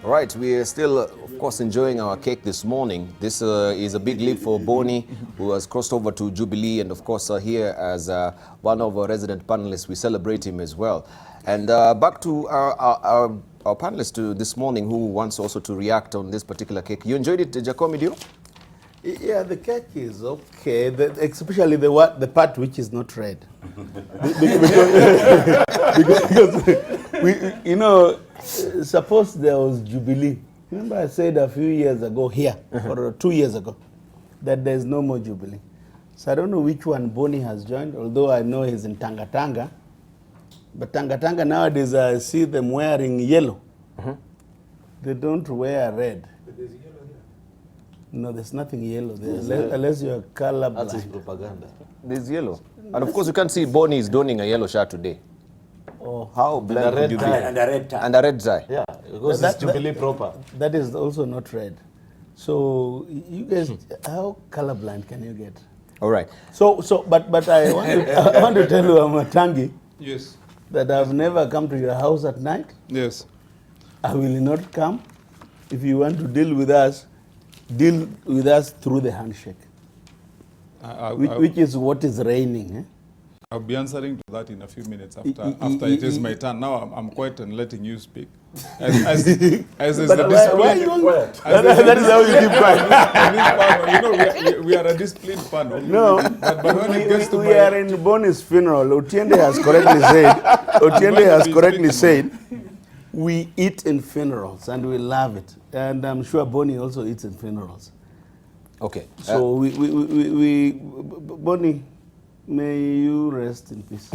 Right, we are still, of course, enjoying our cake this morning. This is a big leap for Boni, who has crossed over to Jubilee, and of course, here as one of our resident panelists, we celebrate him as well. And back to our panelist this morning, who wants also to react on this particular cake. You enjoyed it, Jacomi, do you? Yeah, the cake is okay, especially the part which is not red. because we, suppose there was Jubilee. Remember I said a few years ago here, or 2 years ago, that there's no more Jubilee. So I don't know which one Boni has joined, although I know he's in Tanga Tanga. But Tanga Tanga nowadays, I see them wearing yellow. They don't wear red. But there's yellow here. No, there's nothing yellow there, unless you're colorblind. That's his propaganda. There's yellow. And of course, you can see Boni is donning a yellow shirt today. Oh. How blind could you be? And a red tie. And a red tie. Yeah, because it's Jubilee proper. That is also not red. So you guys, how colorblind can you get? All right. But I want to tell you, Amatangi, Yes. that I've never come to your house at night. Yes. I will not come. If you want to deal with us through the handshake, which is what is reigning. Eh? I'll be answering to that in a few minutes after it is my turn. Now I'm quiet and letting you speak. As is the discipline. That is how you keep quiet. You know, we are a disciplined panel. No, but when it gets to we are in Boni's funeral. Otiende has correctly said, we eat in funerals and we love it. And I'm sure Boni also eats in funerals. Okay. So Boni, may you rest in peace.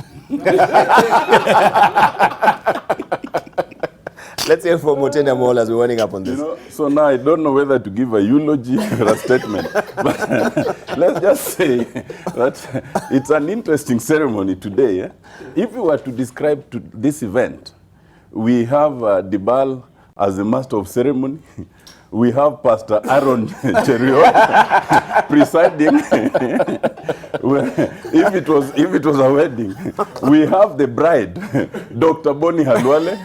Let's hear from Motenda Mall as we're winding up on this. So now I don't know whether to give a eulogy or a statement. But let's just say that it's an interesting ceremony today. Eh? If we were to describe this event, we have Dibal as the master of ceremony. We have Pastor Aaron Cheriot presiding. if it was a wedding, we have the bride, Dr. Boni Khalwale,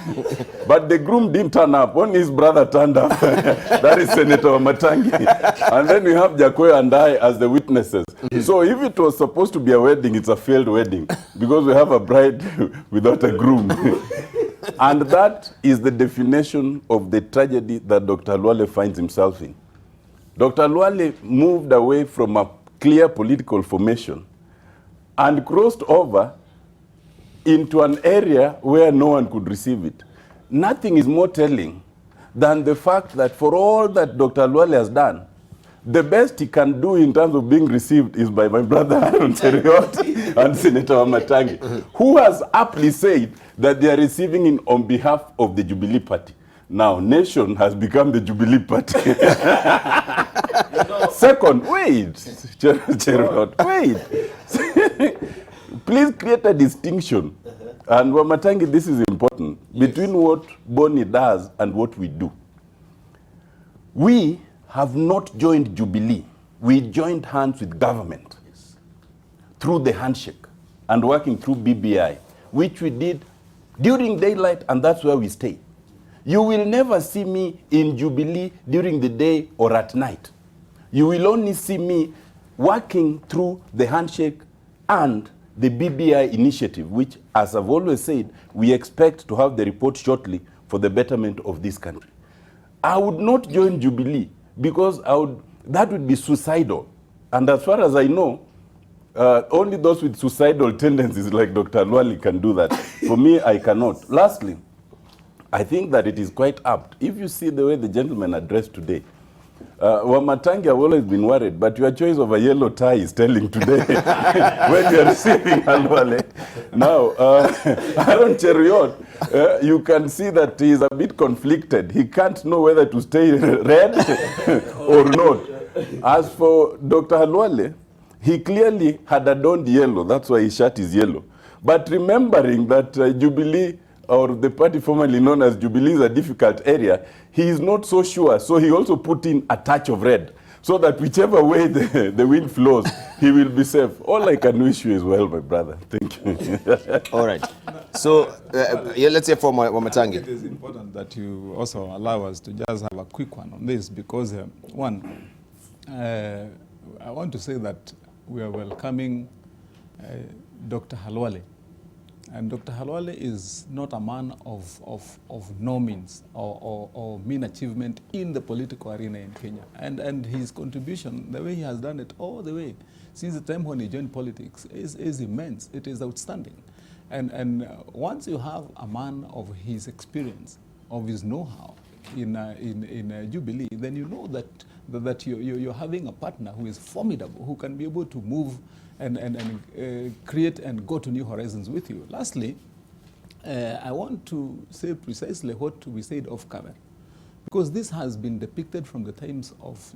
but the groom didn't turn up. Only his brother turned up. That is Senator Matangi. And then we have Jacoy and I as the witnesses. So if it was supposed to be a wedding, it's a failed wedding because we have a bride without a groom. And that is the definition of the tragedy that Dr. Khalwale finds himself in. Dr. Khalwale moved away from a clear political formation and crossed over into an area where no one could receive it. Nothing is more telling than the fact that for all that Dr. Khalwale has done, the best he can do in terms of being received is by my brother Aaron Cheriot and Senator Matangi, who has aptly said that they are receiving it on behalf of the Jubilee Party. Now, Nation has become the Jubilee Party. Second, wait, Cheriot, wait. Please create a distinction. And Wamatangi, this is important, between what Boni does and what we do. We have not joined Jubilee. We joined hands with government through the handshake and working through BBI, which we did during daylight, and that's where we stay. You will never see me in Jubilee during the day or at night. You will only see me working through the handshake and the BBI initiative, which, as I've always said, we expect to have the report shortly for the betterment of this country. I would not join Jubilee because that would be suicidal. And as far as I know, only those with suicidal tendencies like Dr. Khalwale can do that. For me, I cannot. Lastly, I think that it is quite apt. If you see the way the gentleman addressed today, Wamatangi have always been worried, but your choice of a yellow tie is telling today when you are receiving Khalwale. Now, Aaron Cheriot, you can see that he is a bit conflicted. He can't know whether to stay red or not. As for Dr. Khalwale, he clearly had adorned yellow. That's why his shirt is yellow. But remembering that Jubilee, or the party formerly known as Jubilee, is a difficult area, he is not so sure. So he also put in a touch of red. so that whichever way the wind flows, he will be safe. All I can wish you is well, my brother. Thank you. All right. So, yeah, let's hear from I Wamatangi. think it is important that you also allow us to just have a quick one on this because, one, I want to say that we are welcoming Dr. Khalwale. And Dr. Khalwale is not a man of no means or mean achievement in the political arena in Kenya. And his contribution, the way he has done it all the way, since the time when he joined politics, is immense. It is outstanding. And once you have a man of his experience, of his know-how in Jubilee, then you know that you're having a partner who is formidable, who can be able to move and create and go to new horizons with you. Lastly, I want to say precisely what we said off camera, because this has been depicted from the times of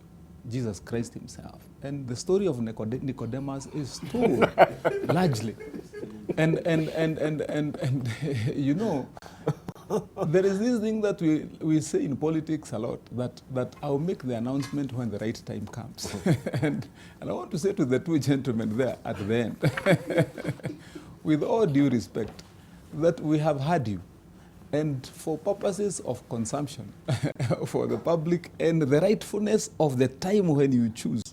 Jesus Christ himself. And the story of Nicodemus is told largely. And you know, there is this thing that we say in politics a lot, that I'll make the announcement when the right time comes. and I want to say to the two gentlemen there at the end, with all due respect, that we have heard you. And for purposes of consumption, for the public, and the rightfulness of the time when you choose,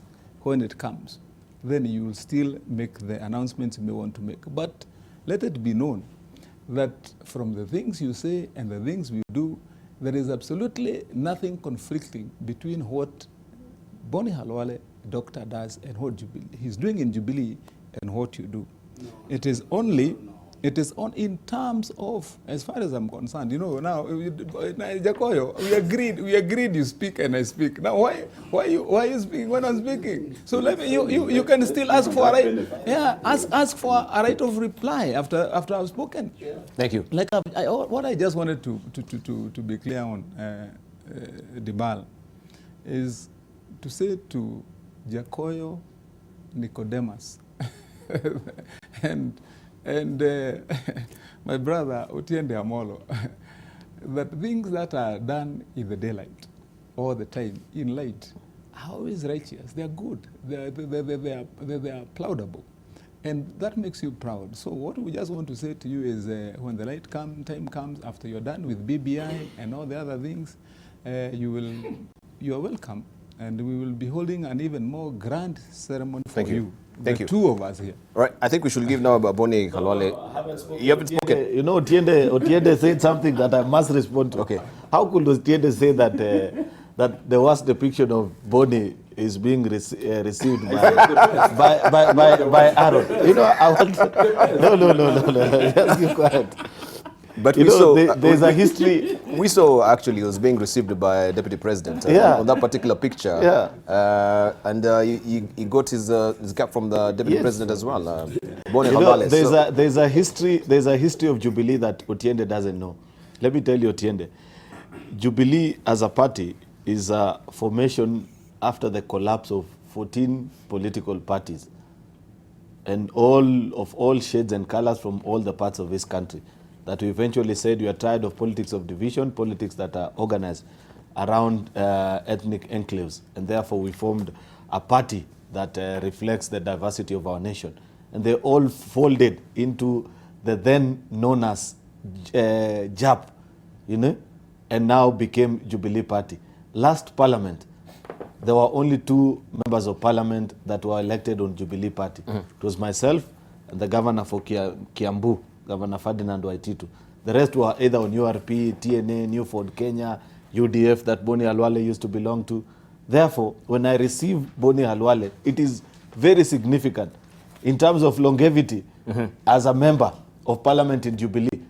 when it comes, then you will still make the announcements you may want to make. But let it be known that from the things you say and the things we do, there is absolutely nothing conflicting between what Boni Khalwale, doctor, does and what he's doing in Jubilee and what you do. No. It is only, it is on in terms of, as far as I'm concerned, you know, now, Jakoyo, we agreed you speak and I speak. Now, why you speaking when I'm speaking? So let me, you can still ask for a right, ask for a right of reply after I've spoken. Yeah. Thank you. Like what I just wanted to be clear on, Dibal, is to say to Jakoyo, Nicodemus, and my brother Otiende Amolo, that things that are done in the daylight all the time in light are always righteous. They are good. They are applaudable, and that makes you proud. So what we just want to say to you is, when the time comes after you're done with BBI and all the other things, you are welcome, and we will be holding an even more grand ceremony for you. Thank the you. two of us here. All right, I think we should give now about Boni Khalwale. You haven't spoken. You know, Otiende said something that I must respond to. Okay. How could Otiende say that that the worst depiction of Boni is being received by Aaron? You know, I want no. Just keep quiet. But you know, there's a history. We saw actually it was being received by Deputy President on that particular picture. Yeah. And he got his cap from the Deputy President as well. Boni You know, Khalwale. there's a history of Jubilee that Otiende doesn't know. Let me tell you, Otiende, Jubilee as a party is a formation after the collapse of 14 political parties, and all shades and colors from all the parts of this country, that we eventually said we are tired of politics of division, politics that are organized around ethnic enclaves, and therefore we formed a party that reflects the diversity of our nation. And they all folded into the then known as JAP, you know, and now became Jubilee Party. Last parliament, there were only 2 members of parliament that were elected on Jubilee Party. It was myself and the governor for Kiambu, Governor Ferdinand Waititu. The rest were either on URP, TNA, New Ford Kenya, UDF that Boni Khalwale used to belong to. Therefore, when I receive Boni Khalwale, it is very significant in terms of longevity as a member of parliament in Jubilee.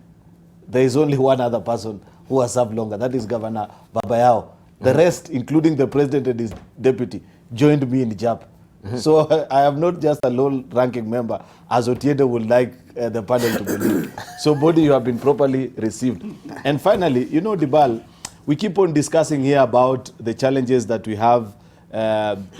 There is only one other person who has served longer, that is Governor Babayao. The rest, including the president and his deputy, joined me in JAP. So I am not just a low-ranking member, as Otiende would like the panel to believe. So, Boni, you have been properly received. And finally, you know, Dibal, we keep on discussing here about the challenges that we have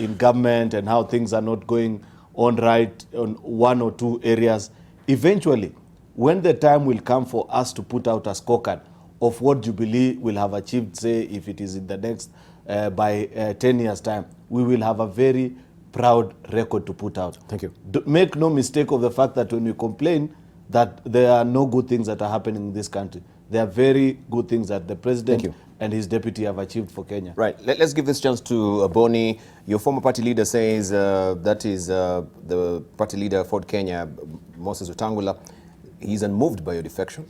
in government and how things are not going on right on 1 or 2 areas. Eventually, when the time will come for us to put out a scorecard of what Jubilee will have achieved, say, if it is in the next, by 10 years' time, we will have a very proud record to put out. Thank you. Make no mistake of the fact that when we complain that there are no good things that are happening in this country, there are very good things that the president and his deputy have achieved for Kenya. Right. Let's give this chance to Boni. Your former party leader says that is the party leader for Kenya, Moses Wetangula. He's unmoved by your defection.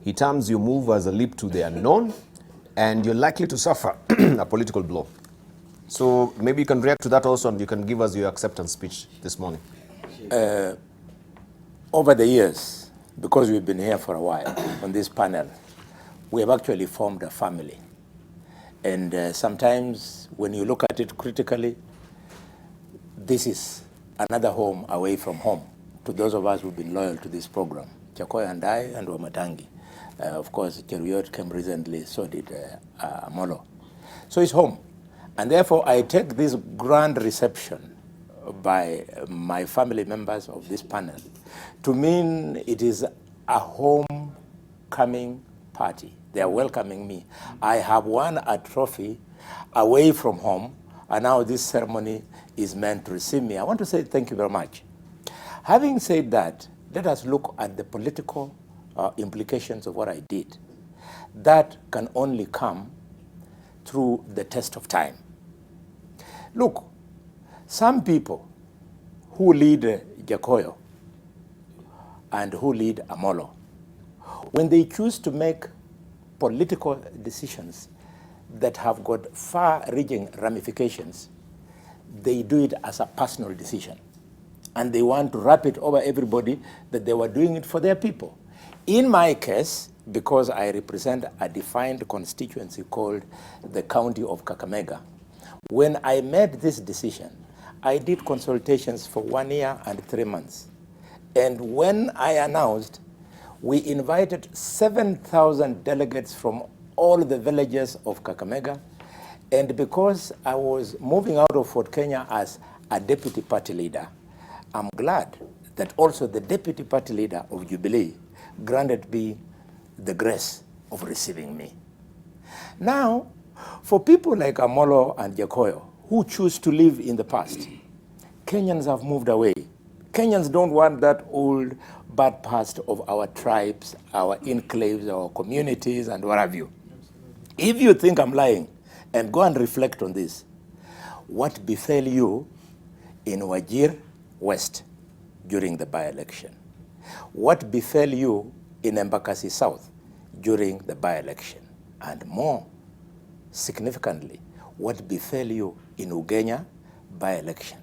He terms your move as a leap to the unknown, and you're likely to suffer a political blow. So maybe you can react to that also, and you can give us your acceptance speech this morning. Over the years, because we've been here for a while on this panel, we have actually formed a family. And sometimes when you look at it critically, this is another home away from home to those of us who've been loyal to this program. Chakoya and I and Wamatangi. Of course, Cheruiyot came recently, so did Amolo. So it's home. And therefore, I take this grand reception by my family members of this panel to mean it is a homecoming party. They are welcoming me. I have won a trophy away from home, and now this ceremony is meant to receive me. I want to say thank you very much. Having said that, let us look at the political implications of what I did. That can only come through the test of time. Look, some people who lead Jakoyo and who lead Amolo, when they choose to make political decisions that have got far-reaching ramifications, they do it as a personal decision. And they want to wrap it over everybody that they were doing it for their people. In my case, because I represent a defined constituency called the County of Kakamega, when I made this decision, I did consultations for 1 year and 3 months. And when I announced, we invited 7,000 delegates from all the villages of Kakamega. And because I was moving out of Fort Kenya as a deputy party leader, I'm glad that also the deputy party leader of Jubilee granted me the grace of receiving me. Now, for people like Amolo and Jakoyo, who choose to live in the past, Kenyans have moved away. Kenyans don't want that old bad past of our tribes, our enclaves, our communities, and what have you. If you think I'm lying, and go and reflect on this, what befell you in Wajir West during the by-election? What befell you in Embakasi South during the by-election? And more significantly, what befell you in Ugenya by-election?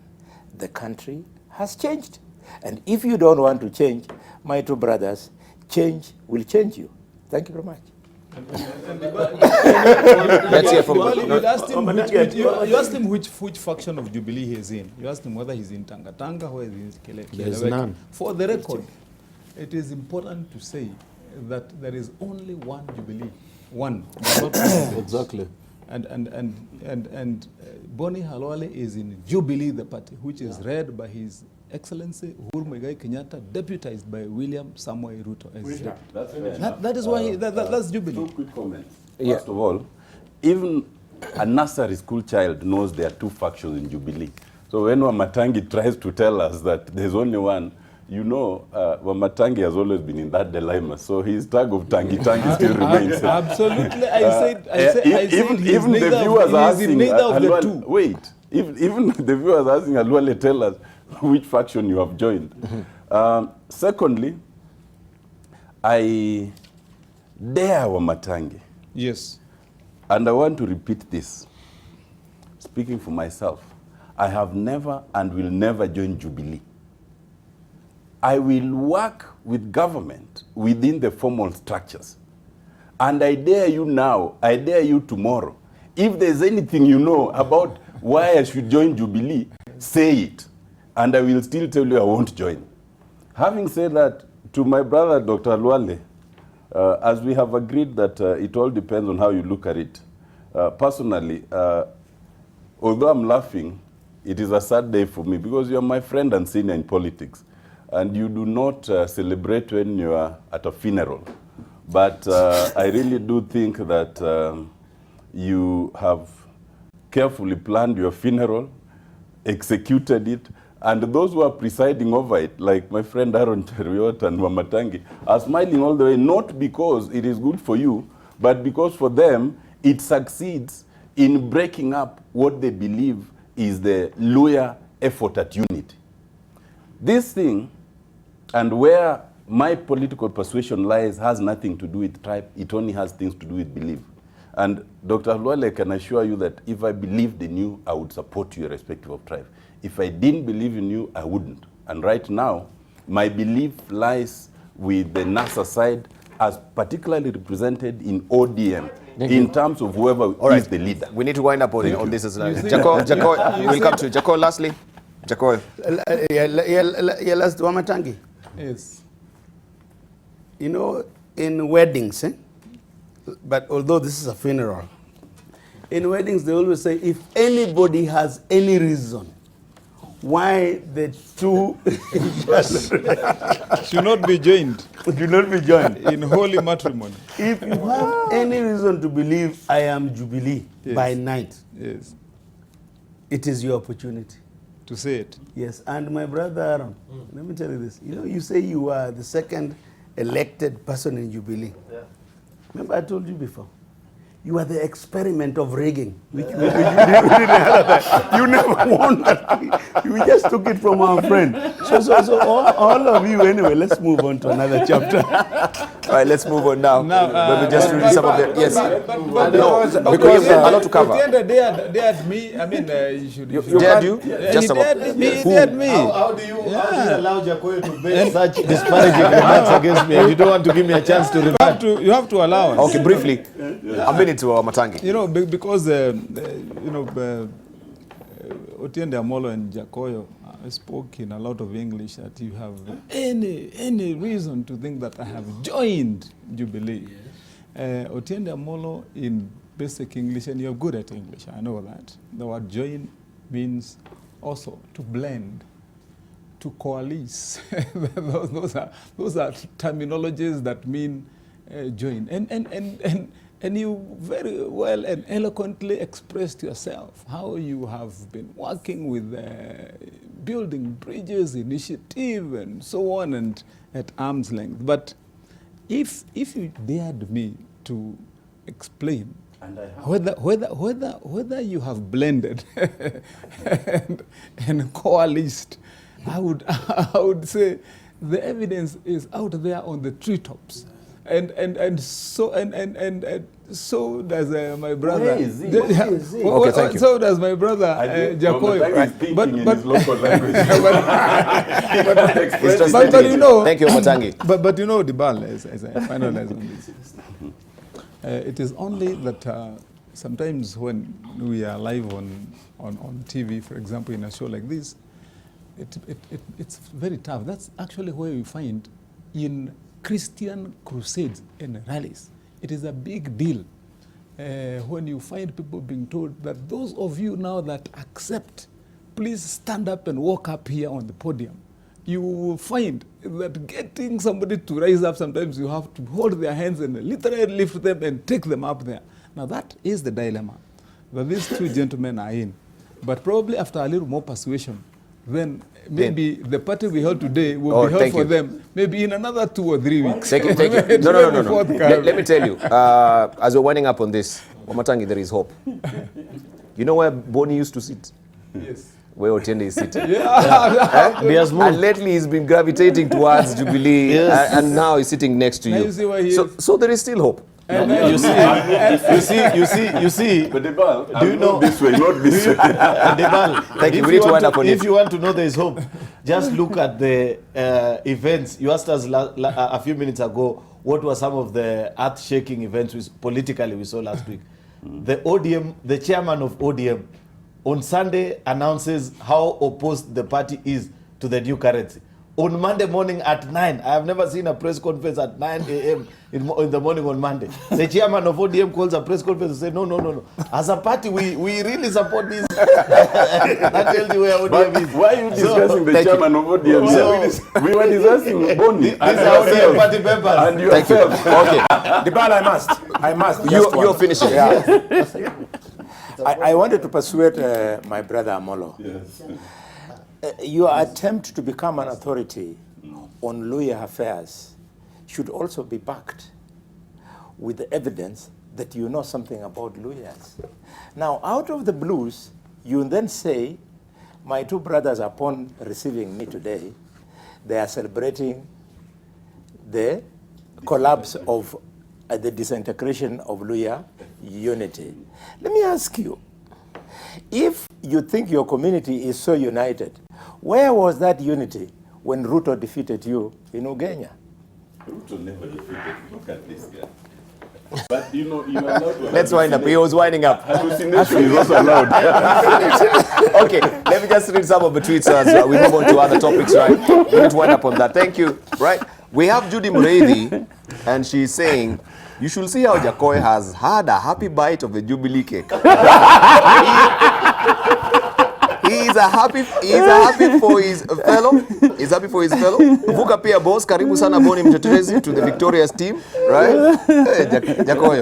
The country has changed. And if you don't want to change, my two brothers, change will change you. Thank you very much. Let's hear from you asked him which faction of Jubilee he is in. You asked him whether he's in Tanga or he's in Kele. There's none. For the record, it is important to say that there is only one Jubilee. One. Exactly. And Boni Khalwale is in Jubilee, the party, which is led by His Excellency Uhuru Muigai Kenyatta, deputized by William Samoei Ruto. That is why that's Jubilee. Two quick comments. First of all, even a nursery school child knows there are two factions in Jubilee. So when Wamatangi tries to tell us that there's only one, you know, Wamatangi has always been in that dilemma. So his tag of Tangi still remains. Absolutely, I said even the viewers are asking, wait, even the viewers are asking Khalwale, tell us which faction you have joined. Secondly, I dare Wamatangi. Yes. And I want to repeat this. Speaking for myself, I have never and will never join Jubilee. I will work with government within the formal structures. And I dare you now, I dare you tomorrow. If there's anything you know about why I should join Jubilee, say it. And I will still tell you I won't join. Having said that, to my brother, Dr. Khalwale, as we have agreed that it all depends on how you look at it. Personally, although I'm laughing, it is a sad day for me because you're my friend and senior in politics. And you do not celebrate when you are at a funeral. But I really do think that you have carefully planned your funeral, executed it, and those who are presiding over it, like my friend Aaron Cheruiyot and Wamatangi, are smiling all the way, not because it is good for you, but because for them, it succeeds in breaking up what they believe is the Luhya effort at unity. This thing, and where my political persuasion lies, has nothing to do with tribe. It only has things to do with belief. And Dr. Khalwale can assure you that if I believed in you, I would support you irrespective of tribe. If I didn't believe in you, I wouldn't. And right now, my belief lies with the NASA side, as particularly represented in ODM, in terms of whoever is the leader. We need to wind up on this. Jaco, we'll come to Jaco lastly. Jaco. Last Wamatangi. Yes. You know, in weddings, but although this is a funeral, in weddings they always say, if anybody has any reason why the two Should not be joined do not be joined. in holy matrimony. If you have any reason to believe I am Jubilee Yes. by night, Yes. it is your opportunity. To say it. Yes, and my brother Aaron, let me tell you this. You know, you say you are the second elected person in Jubilee. Yeah. Remember I told you before, you are the experiment of rigging. Which you didn't have that. You never won that. You just took it from our friend. So all of you, anyway, let's move on to another chapter. All right, let's move on now. Now, Maybe just read some of the... Yes. But No, because we have a lot to cover. At the end of the day, dared me. I mean, you should. You dared you? Yeah, Just he about... dared me. He dared me. How do you allow Jacoy to make such disparaging remarks against me, and you don't want to give me a chance to rebut? You have to allow us. Okay, briefly. A minute to Matangi. You know, because Otiende Amolo and Jacoyo spoke in a lot of English, that you have any reason to think that I have joined Jubilee. Yes. Otiende Amolo in basic English, and you're good at English, I know that. The word join means also to blend, to coalesce. those are terminologies that mean join. And you very well and eloquently expressed yourself, how you have been working with building bridges initiative and so on, and at arm's length. But if you dared me to explain whether you have blended and coalesced, I would say the evidence is out there on the treetops. And so does my brother. Where is he? Okay, thank you. So does my brother Jacoy. But you know. Thank you, Matangi. But you know, Dibal, as I finalize on this, it is only that sometimes when we are live on TV, for example, in a show like this, it's very tough. That's actually where we find in Christian crusades and rallies, it is a big deal when you find people being told that those of you now that accept, please stand up and walk up here on the podium. You will find that getting somebody to rise up, sometimes you have to hold their hands and literally lift them and take them up there. Now that is the dilemma that these two gentlemen are in. But probably after a little more persuasion, then maybe the party we held today will be held for them maybe in another 2 or 3 weeks. Thank you. No. Let me tell you, as we're winding up on this, Wamatangi, there is hope. You know where Boni used to sit? Yes. Where Otiende is sitting. And lately he's been gravitating towards Jubilee, and now he's sitting next to now you. You see where he is. So there is still hope. You see. But Debal, do you know this way, not this way? Debal, Thank you. We need to wind up on if it. you want to know there is hope, just look at the events. You asked us a few minutes ago what were some of the earth-shaking events politically we saw last week. The ODM, the chairman of ODM, on Sunday announces how opposed the party is to the new currency. on Monday morning at 9. I have never seen a press conference at 9 a.m. in the morning on Monday. The chairman of ODM calls a press conference and says, no. As a party, we really support this. That tells you where ODM But is. why are you discussing the chairman of ODM? So- We were discussing Boni and These are ODM yourself. party members. And Thank you. yourself. Okay, I must. you're finishing. I wanted to persuade my brother Amolo. Yes. Your attempt to become an authority on Luhya affairs should also be backed with the evidence that you know something about Luhyas. Now, out of the blues, you then say, my two brothers, upon receiving me today, they are celebrating the collapse of the disintegration of Luhya unity. Let me ask you, if you think your community is so united, where was that unity when Ruto defeated you in Ugenya? Ruto never defeated. Look at this guy. But you know, you're allowed to Let's wind up. He was winding up. hallucination is also allowed. Okay, let me just read some of the tweets as we move on to other topics, right? We need to wind up on that. Thank you. Right? We have Judy Mreithi, and she's saying, you should see how Jacoy has had a happy bite of the Jubilee cake. He is happy for his fellow. He's happy for his fellow. Vuka pia boss, karibu sana Boni mtetelezi to the victorious team, right? Hey, Jacoy.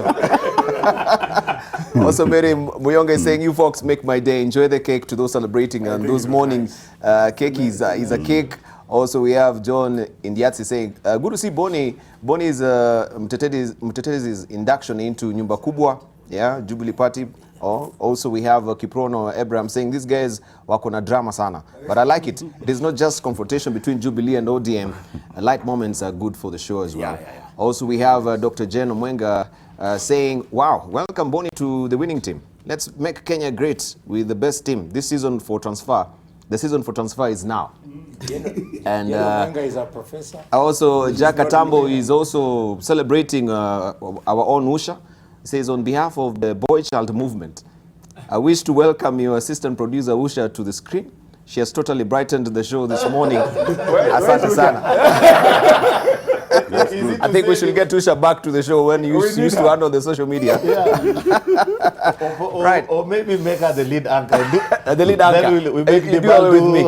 Also, Mary Muyonga is saying, you folks make my day. Enjoy the cake to those celebrating. And those morning cake is a cake. Also, we have John Indiatsi saying, good to see Boni. Boni is Mtetezi's induction into Nyumba Kubwa, yeah, Jubilee Party. Also, we have Kiprono Abraham saying, these guys wako na drama sana. But I like it. It is not just confrontation between Jubilee and ODM. Light moments are good for the show as well. Also, we have Dr. Jen Omwenga saying, wow, welcome Boni to the winning team. Let's make Kenya great with the best team. This season for transfer. The season for transfer is now. And Omwenga is a professor. also, Jack Atambo is also celebrating our own Usha. He says, on behalf of the Boy Child movement, I wish to welcome your assistant producer Usha to the screen. She has totally brightened the show this morning. Asante sana. I think we should get Usha back to the show when you used to handle the social media. Right. Or maybe make her the lead anchor. The lead anchor. Then we make You the do away with me.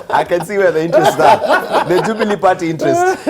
I can see where the interests are. The Jubilee Party interest.